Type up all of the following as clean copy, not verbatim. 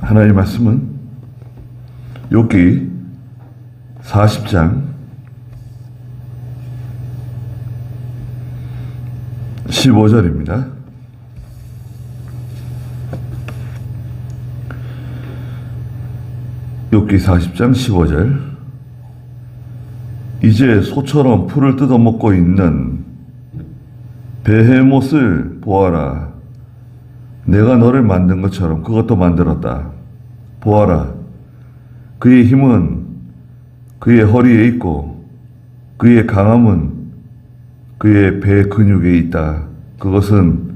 하나님의 말씀은 욥기 40장 15절입니다. 욥기 40장 15절. 이제 소처럼 풀을 뜯어먹고 있는 베헤못을 보아라. 내가 너를 만든 것처럼 그것도 만들었다. 보아라. 그의 힘은 그의 허리에 있고 그의 강함은 그의 배 근육에 있다. 그것은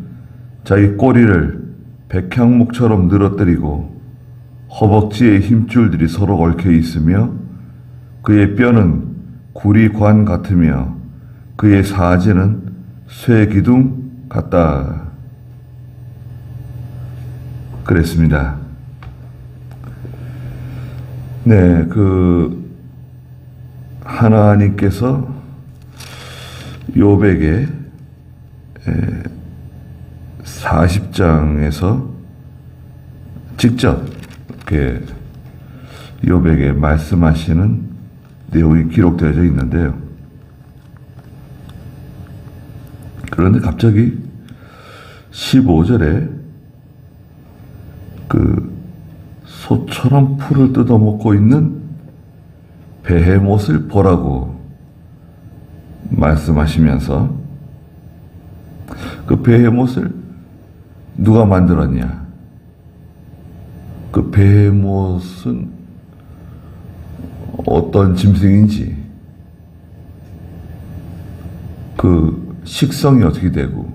자기 꼬리를 백향목처럼 늘어뜨리고 허벅지의 힘줄들이 서로 얽혀 있으며 그의 뼈는 구리관 같으며 그의 사지는 쇠기둥 같다. 그랬습니다. 네, 하나님께서 욥에게 40장에서 직접 이렇게 욥에게 말씀하시는 내용이 기록되어져 있는데요. 그런데 갑자기 15절에 소처럼 풀을 뜯어먹고 있는 베헤못을 보라고 말씀하시면서 그 베헤못을 누가 만들었냐? 그 베헤못은 어떤 짐승인지, 그 식성이 어떻게 되고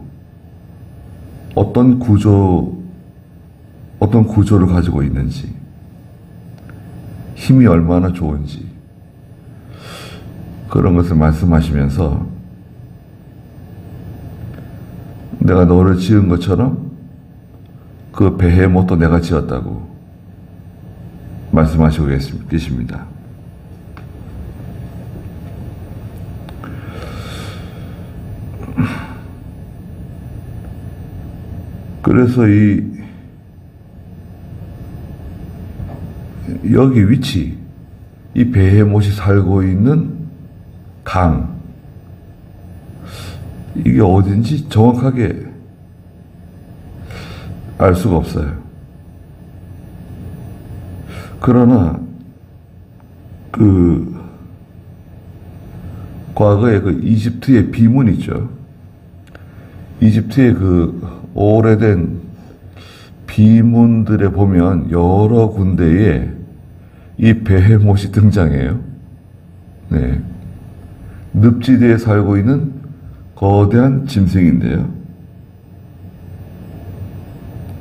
어떤 구조를 가지고 있는지, 힘이 얼마나 좋은지 그런 것을 말씀하시면서 내가 너를 지은 것처럼 그 베헤못도 내가 지었다고 말씀하시고 계십니다. 그래서 여기 위치, 이 베헤못이 살고 있는 강, 이게 어딘지 정확하게 알 수가 없어요. 그러나 과거에 이집트의 비문 있죠. 이집트의 오래된 비문들에 보면 여러 군데에 이 베헤못이 등장해요. 네. 늪지대에 살고 있는 거대한 짐승인데요.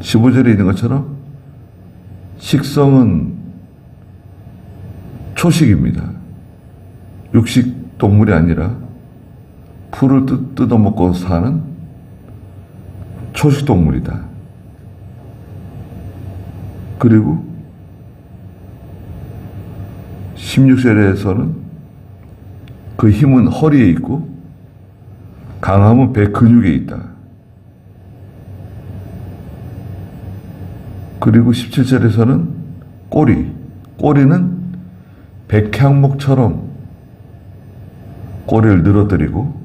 15절에 있는 것처럼 식성은 초식입니다. 육식 동물이 아니라 풀을 뜯어먹고 사는 초식 동물이다. 그리고 16절에서는 그 힘은 허리에 있고 강함은 배 근육에 있다. 그리고 17절에서는 꼬리는 백향목처럼 꼬리를 늘어뜨리고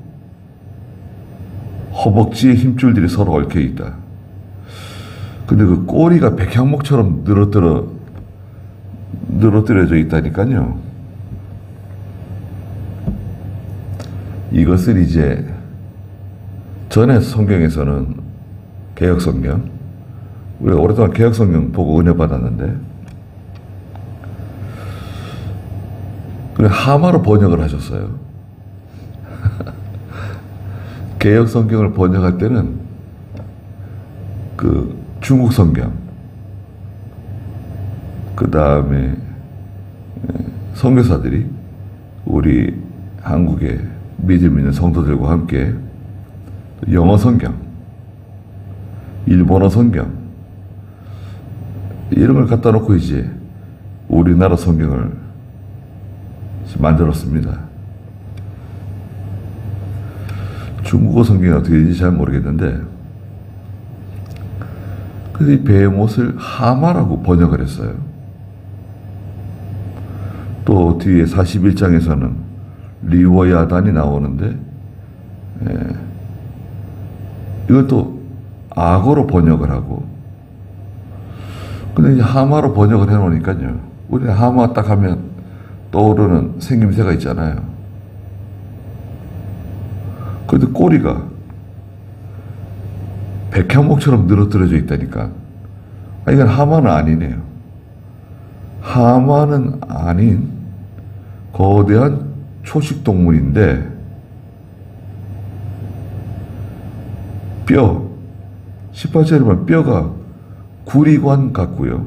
허벅지의 힘줄들이 서로 얽혀 있다. 근데 그 꼬리가 백향목처럼 늘어뜨려져 있다니까요. 이것을 이제 전에 성경에서는 개역성경, 우리가 오랫동안 개역성경 보고 은혜 받았는데 그래 하마로 번역을 하셨어요. 개역성경을 번역할 때는 중국 성경, 그 다음에 선교사들이 우리 한국의 믿음 있는 성도들과 함께 영어 성경, 일본어 성경 이런 걸 갖다 놓고 이제 우리나라 성경을 만들었습니다. 중국어 성경이 어떻게 되는지 잘 모르겠는데 그래서 이 베헤못을 하마라고 번역을 했어요. 또 뒤에 41장에서는 리워야단이 나오는데, 이것도 악어로 번역을 하고, 근데 이제 하마로 번역을 해놓으니까요. 우리는 하마 딱 하면 떠오르는 생김새가 있잖아요. 근데 꼬리가 백향목처럼 늘어뜨려져 있다니까. 이건 하마는 아니네요. 하마는 아닌 거대한 초식 동물인데, 뼈, 18절에 보면 뼈가 구리관 같고요.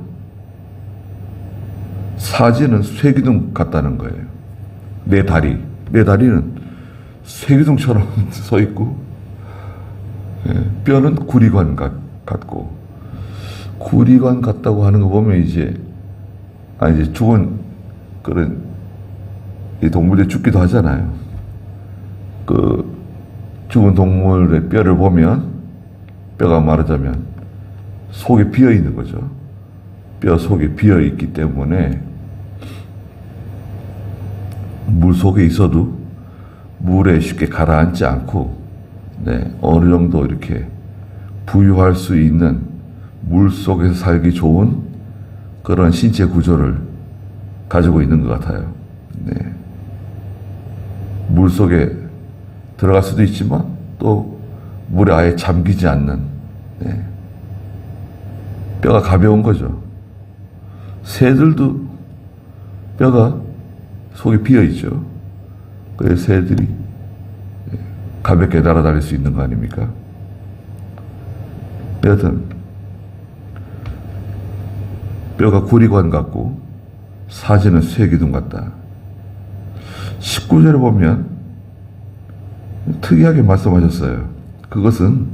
사지는 쇠기둥 같다는 거예요. 내 다리는 쇠기둥처럼 서 있고, 뼈는 구리관 같고, 구리관 같다고 하는 거 보면 이제 죽은 그런 이 동물들이 죽기도 하잖아요. 그 죽은 동물의 뼈를 보면 뼈가 마르자면 속에 비어 있는 거죠. 뼈 속에 비어 있기 때문에 물 속에 있어도 물에 쉽게 가라앉지 않고, 어느 정도 이렇게 부유할 수 있는 물 속에서 살기 좋은 그런 신체 구조를 가지고 있는 것 같아요. 물 속에 들어갈 수도 있지만 또 물에 아예 잠기지 않는, 뼈가 가벼운 거죠. 새들도 뼈가 속에 비어 있죠. 그래서 새들이 가볍게 날아다닐 수 있는 거 아닙니까? 여하튼 뼈가 구리관 같고 사지는 쇠기둥 같다. 19절에 보면 특이하게 말씀하셨어요. 그것은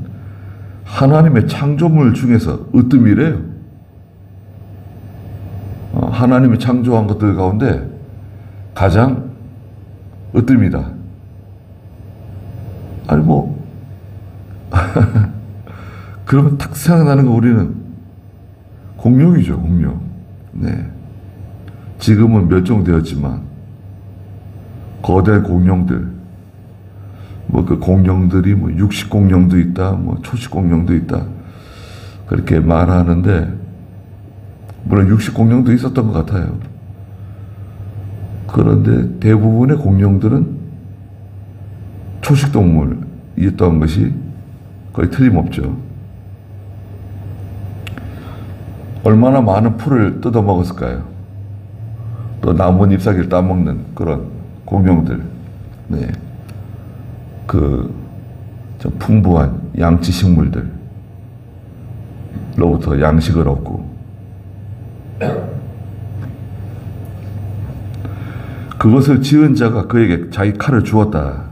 하나님의 창조물 중에서 으뜸이래요. 하나님이 창조한 것들 가운데 가장 으뜸이다. 아니 그러면 탁 생각나는 거 우리는 공룡이죠, 공룡. 지금은 멸종되었지만 거대 공룡들, 그 공룡들이 육식 공룡도 있다, 초식 공룡도 있다, 그렇게 말하는데, 물론 육식 공룡도 있었던 것 같아요. 그런데 대부분의 공룡들은 초식 동물이었던 것이 거의 틀림없죠. 얼마나 많은 풀을 뜯어 먹었을까요? 또 나뭇 잎사귀를 따먹는 그런 공룡들, 좀 풍부한 양치 식물들로부터 양식을 얻고, 그것을 지은 자가 그에게 자기 칼을 주었다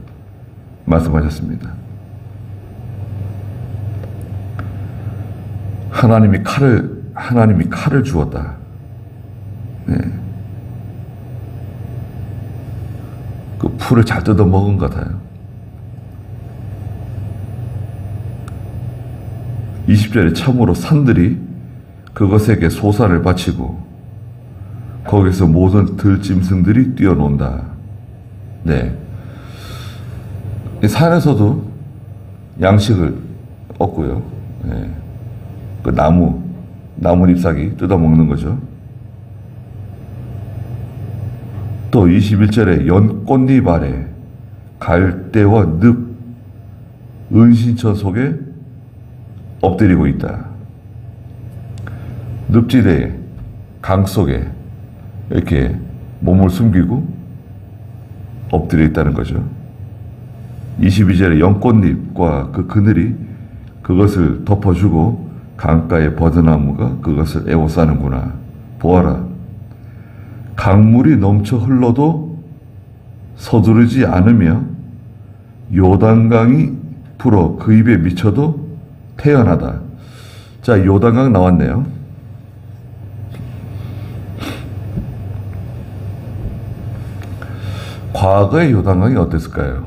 말씀하셨습니다. 하나님이 칼을 주었다. 그 풀을 잘 뜯어 먹은 것 같아요. 20절에 참으로 산들이 그것에게 소사를 바치고 거기서 모든 들짐승들이 뛰어논다. 산에서도 양식을 얻고요. 그 나무 잎사귀 뜯어먹는 거죠. 또 21절에 연꽃잎 아래 갈대와 늪, 은신처 속에 엎드리고 있다. 늪지대에, 강 속에 이렇게 몸을 숨기고 엎드려 있다는 거죠. 22절에 연꽃잎과 그 그늘이 그것을 덮어주고 강가의 버드나무가 그것을 에워싸는구나. 보아라. 강물이 넘쳐 흘러도 서두르지 않으며 요단강이 불어 그 입에 미쳐도 태연하다. 자, 요단강 나왔네요. 과거의 요단강이 어땠을까요?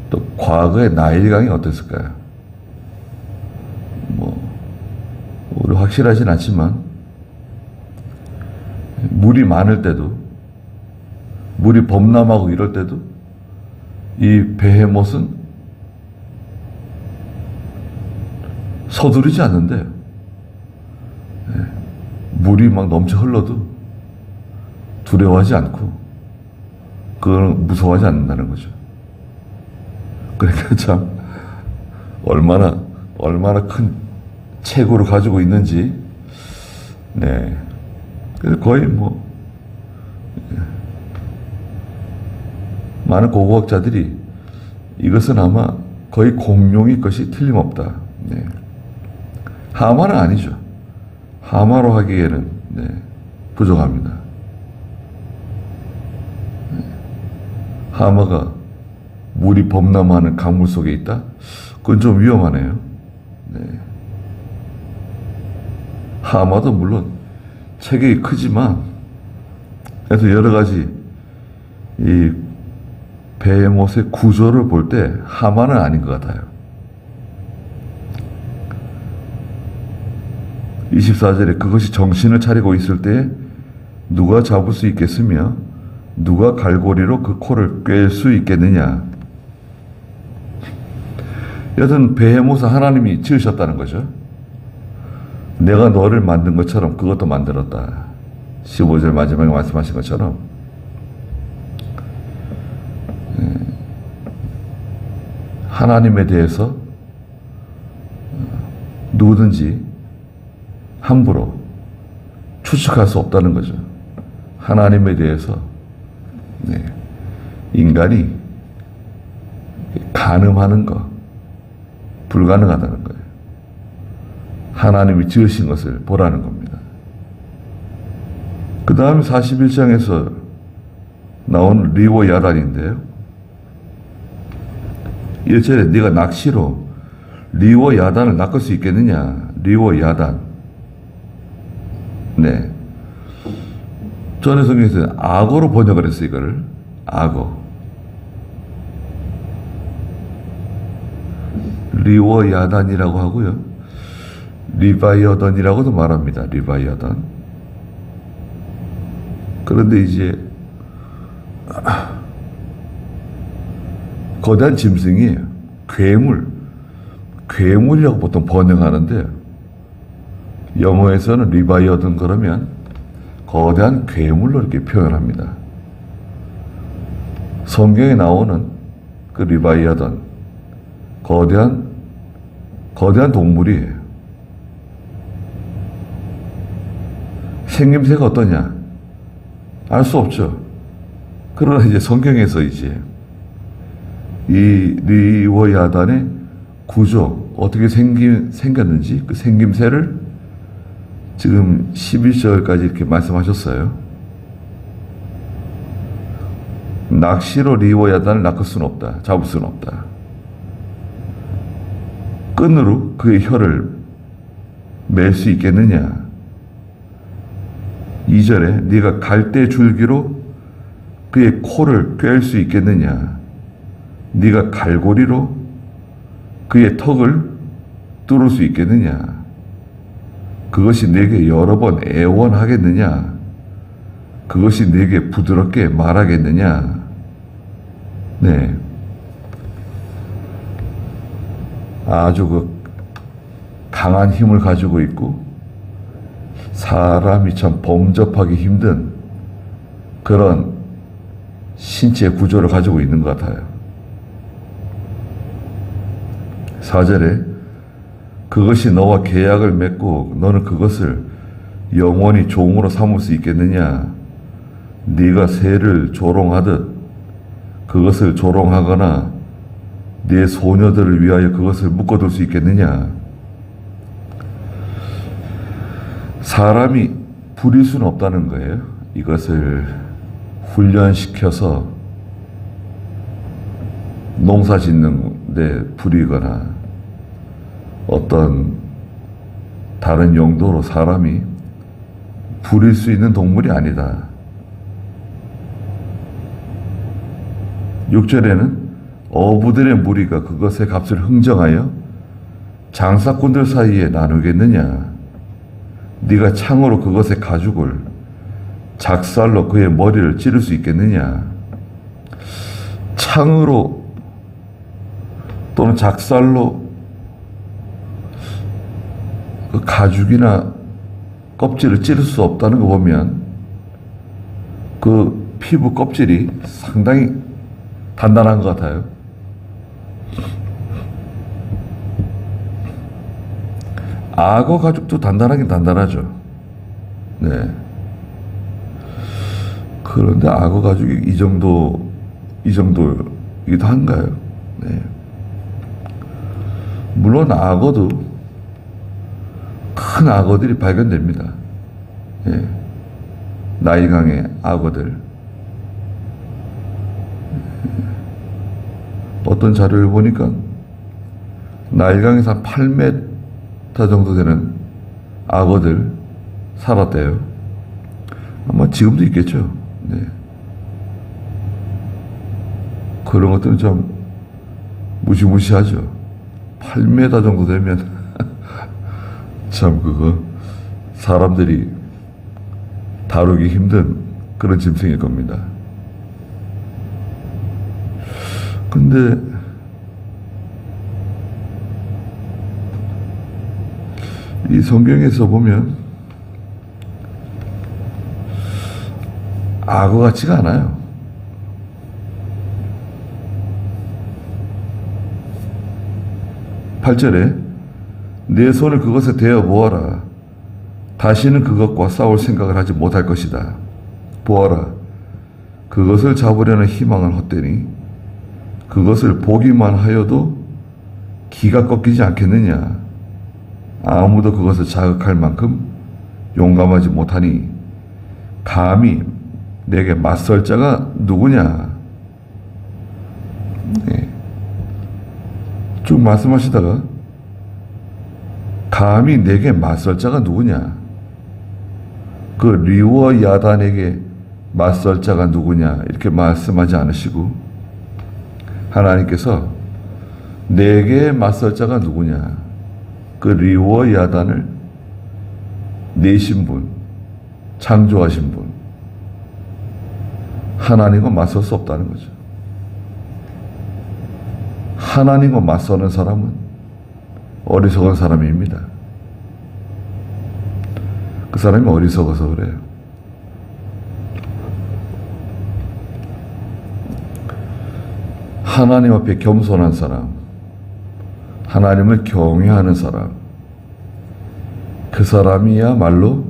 또 과거의 나일강이 어땠을까요? 확실하진 않지만 물이 많을 때도, 물이 범람하고 이럴 때도 이 베헤못은 서두르지 않는데, 물이 막 넘쳐 흘러도 두려워하지 않고 그걸 무서워하지 않는다는 거죠. 그러니까 참 얼마나 큰 체구를 가지고 있는지. 네. 그래서 거의 뭐 많은 고고학자들이 이것은 아마 거의 공룡일 것이 틀림없다. 네. 하마는 아니죠. 하마로 하기에는 부족합니다. 하마가 물이 범람하는 강물 속에 있다? 그건 좀 위험하네요. 네. 하마도 물론 체격이 크지만, 그래서 여러 가지 이 베헤못의 구조를 볼 때 하마는 아닌 것 같아요. 24절에 그것이 정신을 차리고 있을 때 누가 잡을 수 있겠으며 누가 갈고리로 그 코를 꿰 수 있겠느냐. 여튼 베헤못은 하나님이 지으셨다는 거죠. 내가 너를 만든 것처럼 그것도 만들었다. 15절 마지막에 말씀하신 것처럼 하나님에 대해서 누구든지 함부로 추측할 수 없다는 거죠. 하나님에 대해서 인간이 가늠하는 거 불가능하다는 거예요. 하나님이 지으신 것을 보라는 겁니다. 그 다음에 41장에서 나온 리워 야단인데요. 1절에 네가 낚시로 리워 야단을 낚을 수 있겠느냐. 리워 야단. 네. 전에 성경에서 악어로 번역을 했어요. 이거를 악어. 리워 야단이라고 하고요. 리바이어던이라고도 말합니다. 리바이어던. 그런데 이제 거대한 짐승이에요. 괴물이라고 보통 번역하는데, 영어에서는 리바이어던 그러면 거대한 괴물로 이렇게 표현합니다. 성경에 나오는 그 리바이어던, 거대한 동물이에요. 생김새가 어떠냐? 알 수 없죠. 그러나 이제 성경에서 이제 이 리워야단의 구조, 어떻게 생겼는지 그 생김새를 지금 11절까지 이렇게 말씀하셨어요. 낚시로 리워야단을 낚을 수는 없다. 잡을 수는 없다. 끈으로 그의 혀를 맬 수 있겠느냐. 2절에 네가 갈대 줄기로 그의 코를 꿰을 수 있겠느냐. 네가 갈고리로 그의 턱을 뚫을 수 있겠느냐. 그것이 네게 여러 번 애원하겠느냐. 그것이 네게 부드럽게 말하겠느냐. 네. 아주 그 강한 힘을 가지고 있고 사람이 참 범접하기 힘든 그런 신체 구조를 가지고 있는 것 같아요. 4절에 그것이 너와 계약을 맺고 너는 그것을 영원히 종으로 삼을 수 있겠느냐. 네가 새를 조롱하듯 그것을 조롱하거나 네 소녀들을 위하여 그것을 묶어둘 수 있겠느냐. 사람이 부릴 수는 없다는 거예요. 이것을 훈련시켜서 농사 짓는 데 부리거나 어떤 다른 용도로 사람이 부릴 수 있는 동물이 아니다. 6절에는 어부들의 무리가 그것의 값을 흥정하여 장사꾼들 사이에 나누겠느냐. 네가 창으로 그것의 가죽을 작살로 그의 머리를 찌를 수 있겠느냐? 창으로 또는 작살로 그 가죽이나 껍질을 찌를 수 없다는 거 보면 그 피부 껍질이 상당히 단단한 것 같아요. 악어 가죽도 단단하긴 단단하죠. 네. 그런데 악어 가죽이 이 정도이기도 한가요? 네. 물론 악어도 큰 악어들이 발견됩니다. 예. 나일강의 악어들. 어떤 자료를 보니까 나일강에서 한 8m 정도 되는 악어들 살았대요. 아마 지금도 있겠죠. 네. 그런 것들은 좀 무시무시하죠. 8m 정도 되면 참 그거 사람들이 다루기 힘든 그런 짐승일 겁니다. 근데 이 성경에서 보면 악어 같지가 않아요. 8절에 내 손을 그것에 대어 보아라. 다시는 그것과 싸울 생각을 하지 못할 것이다. 보아라. 그것을 잡으려는 희망은 헛되니 그것을 보기만 하여도 기가 꺾이지 않겠느냐. 아무도 그것을 자극할 만큼 용감하지 못하니 감히 내게 맞설 자가 누구냐. 네. 쭉 말씀하시다가 감히 내게 맞설 자가 누구냐. 그 리워 야단에게 맞설 자가 누구냐 이렇게 말씀하지 않으시고 하나님께서 내게 맞설 자가 누구냐. 그 리워 야단을 내신 분, 창조하신 분, 하나님과 맞설 수 없다는 거죠. 하나님과 맞서는 사람은 어리석은 사람입니다. 그 사람이 어리석어서 그래요. 하나님 앞에 겸손한 사람, 하나님을 경외하는 사람, 그 사람이야말로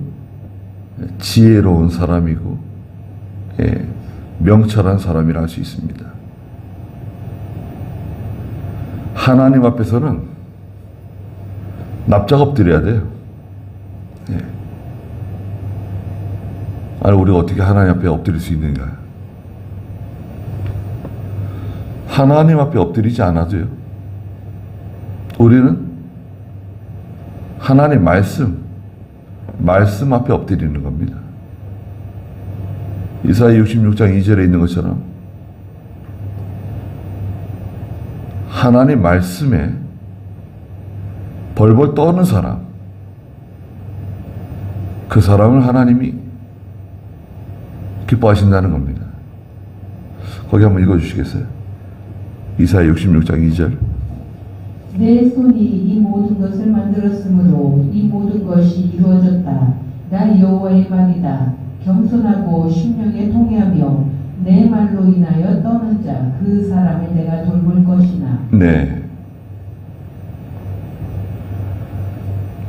지혜로운 사람이고 명철한 사람이라 할 수 있습니다. 하나님 앞에서는 납작 엎드려야 돼요. 아니, 우리가 어떻게 하나님 앞에 엎드릴 수 있는가? 하나님 앞에 엎드리지 않아도요. 우리는 하나님 말씀 앞에 엎드리는 겁니다. 이사야 66장 2절에 있는 것처럼 하나님 말씀에 벌벌 떠는 사람, 그 사람을 하나님이 기뻐하신다는 겁니다. 거기 한번 읽어주시겠어요? 이사야 66장 2절. 내 손이 이 모든 것을 만들었으므로 이 모든 것이 이루어졌다. 나 여호와의 말이다. 겸손하고 심령에 통회하며 내 말로 인하여 떠는 자 그 사람을 내가 돌볼 것이나. 네.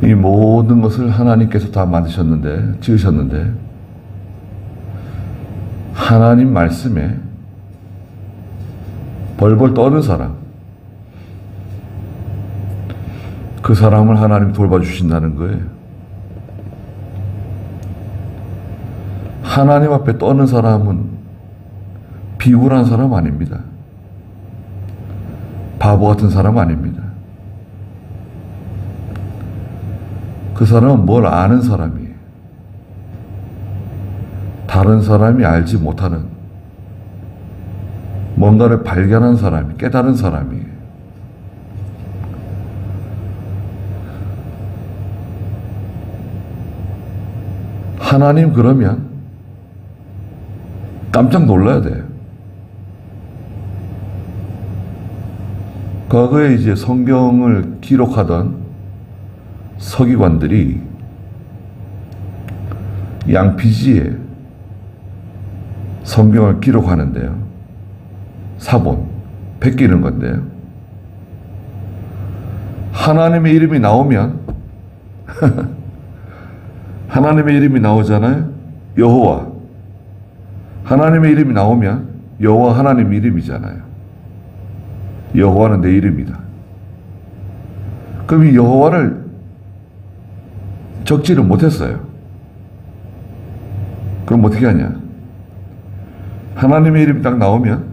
이 모든 것을 하나님께서 다 만드셨는데, 지으셨는데 하나님 말씀에 벌벌 떠는 사람, 그 사람을 하나님 돌봐주신다는 거예요. 하나님 앞에 떠는 사람은 비굴한 사람 아닙니다. 바보 같은 사람 아닙니다. 그 사람은 뭘 아는 사람이에요. 다른 사람이 알지 못하는 뭔가를 발견한 사람이, 깨달은 사람이에요. 하나님 그러면 깜짝 놀라야 돼요. 과거에 이제 성경을 기록하던 서기관들이 양피지에 성경을 기록하는데요. 사본, 베끼는 건데요. 하나님의 이름이 나오면 하나님의 이름이 나오잖아요. 여호와. 하나님의 이름이 나오면 여호와 하나님 이름이잖아요. 여호와는 내 이름이다. 그럼 이 여호와를 적지를 못했어요. 그럼 어떻게 하냐? 하나님의 이름이 딱 나오면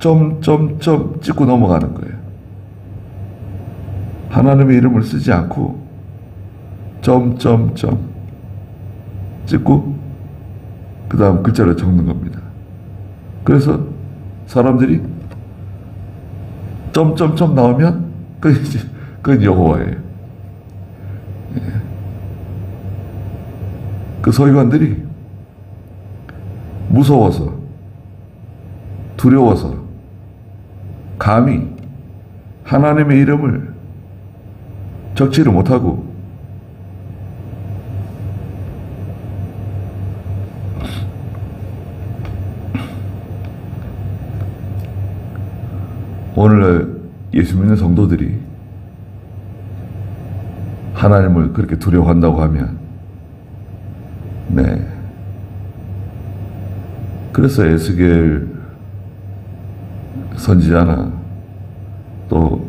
점점점 찍고 넘어가는 거예요. 하나님의 이름을 쓰지 않고 점점점 찍고 그 다음 글자를 적는 겁니다. 그래서 사람들이 점점점 나오면 그건 여호와예요. 그 서기관들이 무서워서 두려워서 감히 하나님의 이름을 적지를 못하고 오늘날 예수 믿는 성도들이 하나님을 그렇게 두려워한다고 하면 네. 그래서 에스겔 선지자나 또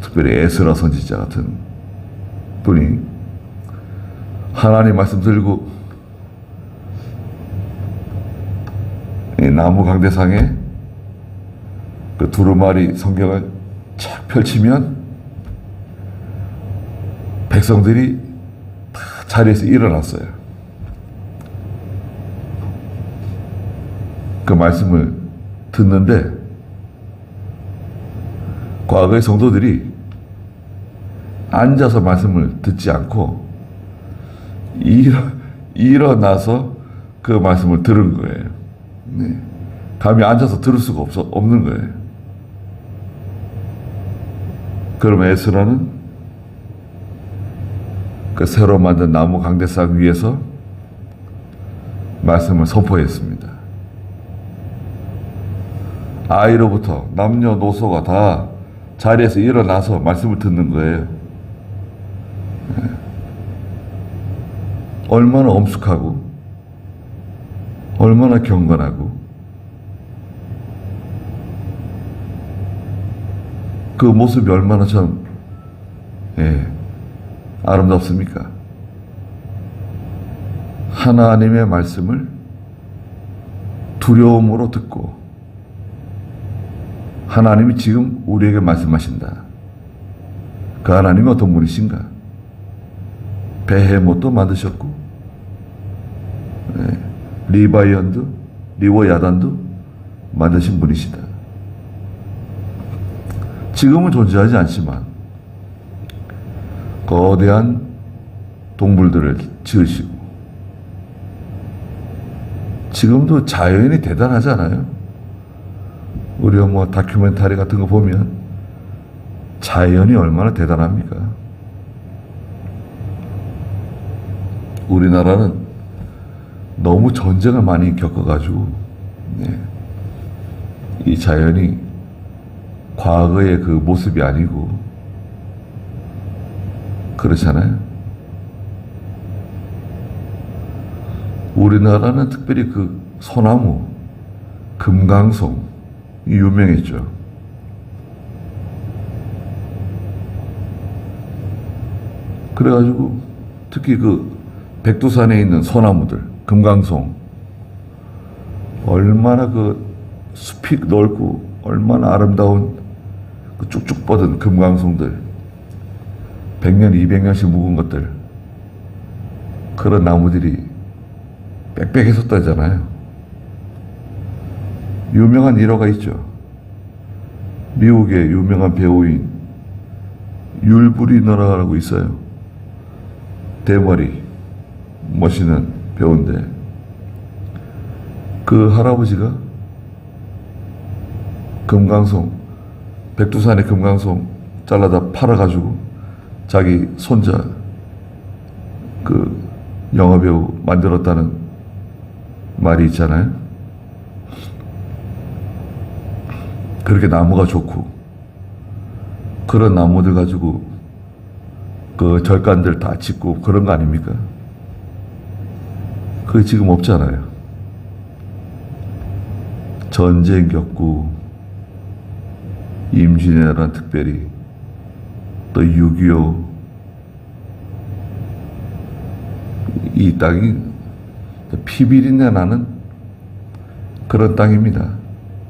특별히 에스라 선지자 같은 분이 하나님 말씀 들고 이 나무 강대상에 그 두루마리 성경을 착 펼치면 백성들이 다 자리에서 일어났어요. 그 말씀을 듣는데 과거의 성도들이 앉아서 말씀을 듣지 않고 일어나서 그 말씀을 들은 거예요. 네. 감히 앉아서 들을 수가 없는 거예요. 그러면 에스라는 그 새로 만든 나무 강대상 위에서 말씀을 선포했습니다. 아이로부터 남녀노소가 다 자리에서 일어나서 말씀을 듣는 거예요. 얼마나 엄숙하고 얼마나 경건하고 그 모습이 얼마나 참 아름답습니까? 하나님의 말씀을 두려움으로 듣고 하나님이 지금 우리에게 말씀하신다. 그 하나님이 어떤 분이신가? 베헤못도 만드셨고 리바이언도 리워야단도 만드신 분이시다. 지금은 존재하지 않지만 거대한 동물들을 지으시고 지금도 자연이 대단하잖아요. 우리가 뭐 다큐멘터리 같은 거 보면 자연이 얼마나 대단합니까? 우리나라는 너무 전쟁을 많이 겪어가지고 이 자연이 과거의 그 모습이 아니고 그렇잖아요. 우리나라는 특별히 그 소나무, 금강송이 유명했죠. 그래가지고 특히 그 백두산에 있는 소나무들, 금강송 얼마나 그 숲이 넓고 얼마나 아름다운 그 쭉쭉 뻗은 금강송들 100년, 200년씩 묵은 것들 그런 나무들이 빽빽했었다잖아요. 유명한 일화가 있죠. 미국의 유명한 배우인 율브리너라고 있어요. 대머리 멋있는 배운데 그 할아버지가 금강송, 백두산의 금강송 잘라다 팔아가지고 자기 손자 그 영화배우 만들었다는 말이 있잖아요. 그렇게 나무가 좋고 그런 나무들 가지고 그 절간들 다 짓고 그런 거 아닙니까? 그게 지금 없잖아요. 전쟁 겪고 임진왜란 특별히 또 6.25 이 땅이 피비린내 나는 그런 땅입니다.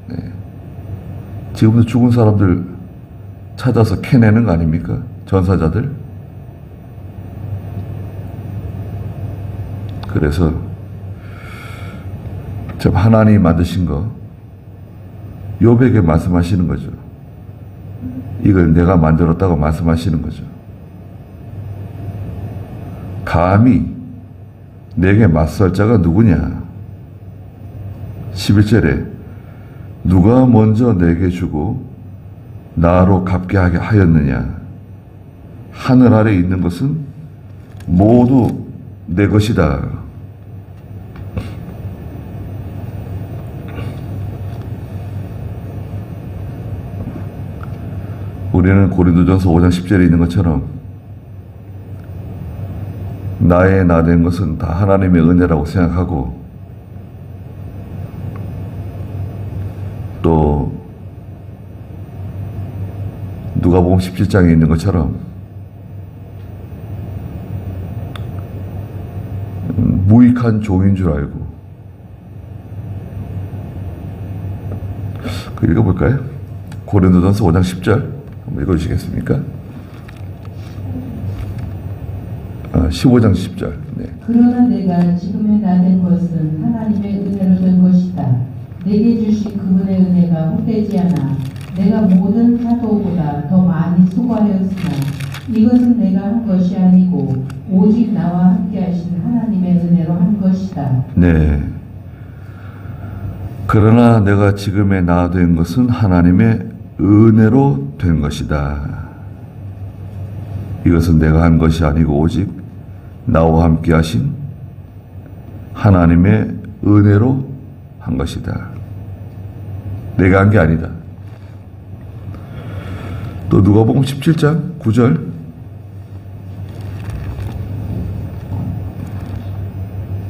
네. 지금도 죽은 사람들 찾아서 캐내는 거 아닙니까? 전사자들. 그래서 참 하나님이 만드신 거 욥에게 말씀하시는 거죠. 이걸 내가 만들었다고 말씀하시는 거죠. 감히 내게 맞설 자가 누구냐? 11절에 누가 먼저 내게 주고 나로 갚게 하게 하였느냐? 하늘 아래 있는 것은 모두 내 것이다. 우리는 고린도전서 5장 10절에 있는 것처럼 나의 나 된 것은 다 하나님의 은혜라고 생각하고 또 누가복음 17장에 있는 것처럼 무익한 종인 줄 알고 그 읽어볼까요? 고린도전서 5장 10절 한번 읽어주시겠습니까? 15장 10절. 네. 그러나 내가 지금의 나 된 것은 하나님의 은혜로 된 것이다. 내게 주신 그분의 은혜가 헛되지 않아 내가 모든 사도보다 더 많이 수고하였으나 이것은 내가 한 것이 아니고 오직 나와 함께 하신 하나님의 은혜로 한 것이다. 네. 그러나 내가 지금의 나 된 것은 하나님의 은혜로 된 것이다. 이것은 내가 한 것이 아니고 오직 나와 함께 하신 하나님의 은혜로 한 것이다. 내가 한 게 아니다. 또 누가복음 17장 9절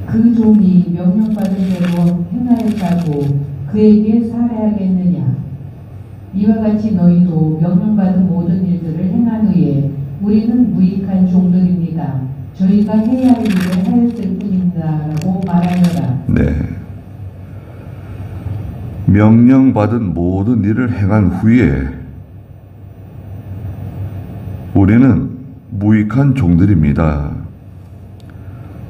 그 종이 명령받은 대로 행하였다고 그에게 살해하겠느냐? 이와 같이 너희도 명령받은 모든 일들을 행한 후에 우리는 무익한 종들입니다. 저희가 해야 할 일을 하였을 뿐입니다. 라고 말하여라. 네. 명령받은 모든 일을 행한 후에 우리는 무익한 종들입니다.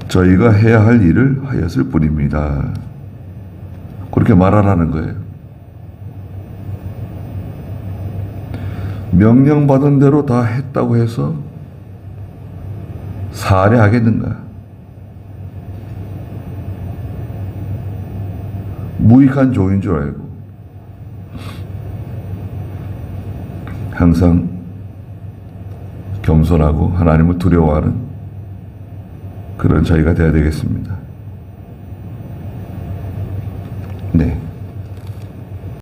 저희가 해야 할 일을 하였을 뿐입니다. 그렇게 말하라는 거예요. 명령받은 대로 다 했다고 해서 살해하겠는가? 무익한 종인 줄 알고 항상 겸손하고 하나님을 두려워하는 그런 저희가 되어야 되겠습니다. 네.